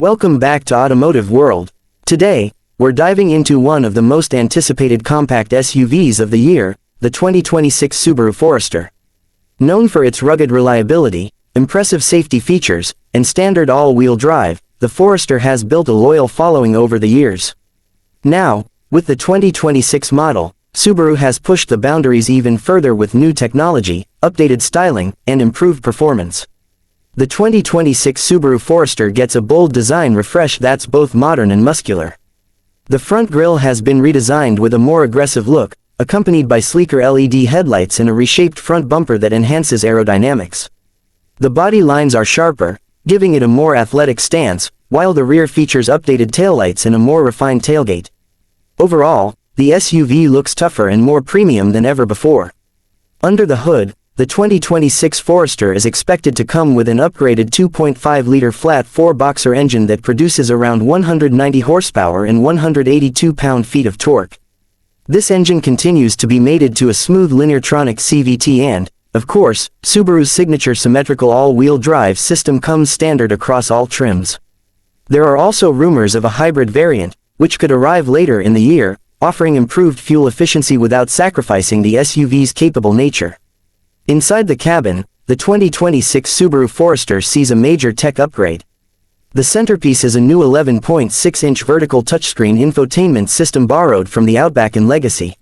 Welcome back to Automotive World. Today, we're diving into one of the most anticipated compact SUVs of the year, the 2026 Subaru Forester. Known for its rugged reliability, impressive safety features, and standard all-wheel drive, the Forester has built a loyal following over the years. Now, with the 2026 model, Subaru has pushed the boundaries even further with new technology, updated styling, and improved performance. The 2026 Subaru Forester gets a bold design refresh that's both modern and muscular. The front grille has been redesigned with a more aggressive look, accompanied by sleeker LED headlights and a reshaped front bumper that enhances aerodynamics. The body lines are sharper, giving it a more athletic stance, while the rear features updated taillights and a more refined tailgate. Overall, the SUV looks tougher and more premium than ever before. Under the hood, the 2026 Forester is expected to come with an upgraded 2.5-liter flat 4-boxer engine that produces around 190 horsepower and 182 pound-feet of torque. This engine continues to be mated to a smooth Lineartronic CVT and, of course, Subaru's signature symmetrical all-wheel drive system comes standard across all trims. There are also rumors of a hybrid variant, which could arrive later in the year, offering improved fuel efficiency without sacrificing the SUV's capable nature. Inside the cabin, the 2026 Subaru Forester sees a major tech upgrade. The centerpiece is a new 11.6-inch vertical touchscreen infotainment system borrowed from the Outback and Legacy.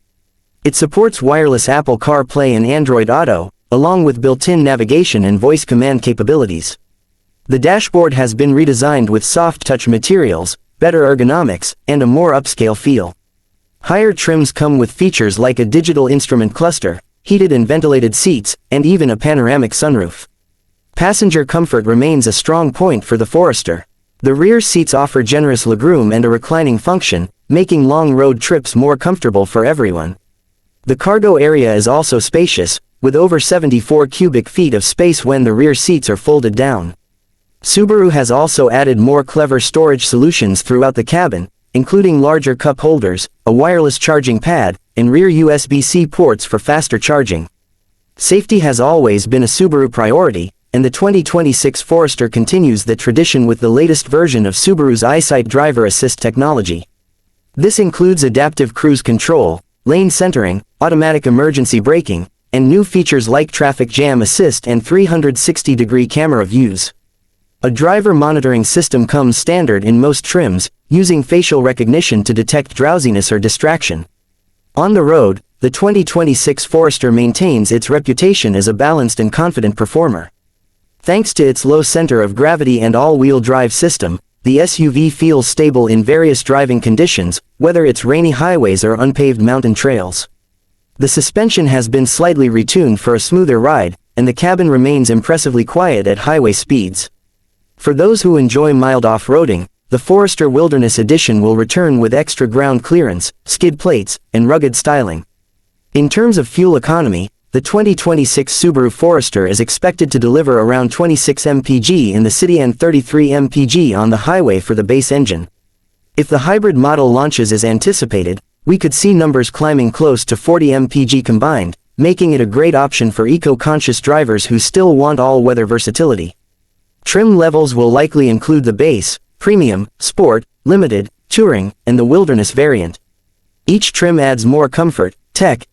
It supports wireless Apple CarPlay and Android Auto, along with built-in navigation and voice command capabilities. The dashboard has been redesigned with soft-touch materials, better ergonomics, and a more upscale feel. Higher trims come with features like a digital instrument cluster, heated and ventilated seats, and even a panoramic sunroof. Passenger comfort remains a strong point for the Forester. The rear seats offer generous legroom and a reclining function, making long road trips more comfortable for everyone. The cargo area is also spacious, with over 74 cubic feet of space when the rear seats are folded down. Subaru has also added more clever storage solutions throughout the cabin, including larger cup holders, a wireless charging pad, and rear USB-C ports for faster charging. Safety has always been a Subaru priority, and the 2026 Forester continues that tradition with the latest version of Subaru's EyeSight driver assist technology. This includes adaptive cruise control, lane centering, automatic emergency braking, and new features like traffic jam assist and 360-degree camera views. A driver monitoring system comes standard in most trims, using facial recognition to detect drowsiness or distraction. On the road, the 2026 Forester maintains its reputation as a balanced and confident performer. Thanks to its low center of gravity and all-wheel drive system, the SUV feels stable in various driving conditions, whether it's rainy highways or unpaved mountain trails. The suspension has been slightly retuned for a smoother ride, and the cabin remains impressively quiet at highway speeds. For those who enjoy mild off-roading, the Forester Wilderness Edition will return with extra ground clearance, skid plates, and rugged styling. In terms of fuel economy, the 2026 Subaru Forester is expected to deliver around 26 mpg in the city and 33 mpg on the highway for the base engine. If the hybrid model launches as anticipated, we could see numbers climbing close to 40 mpg combined, making it a great option for eco-conscious drivers who still want all-weather versatility. Trim levels will likely include the base, premium, sport, limited, touring, and the wilderness variant. Each trim adds more comfort, tech,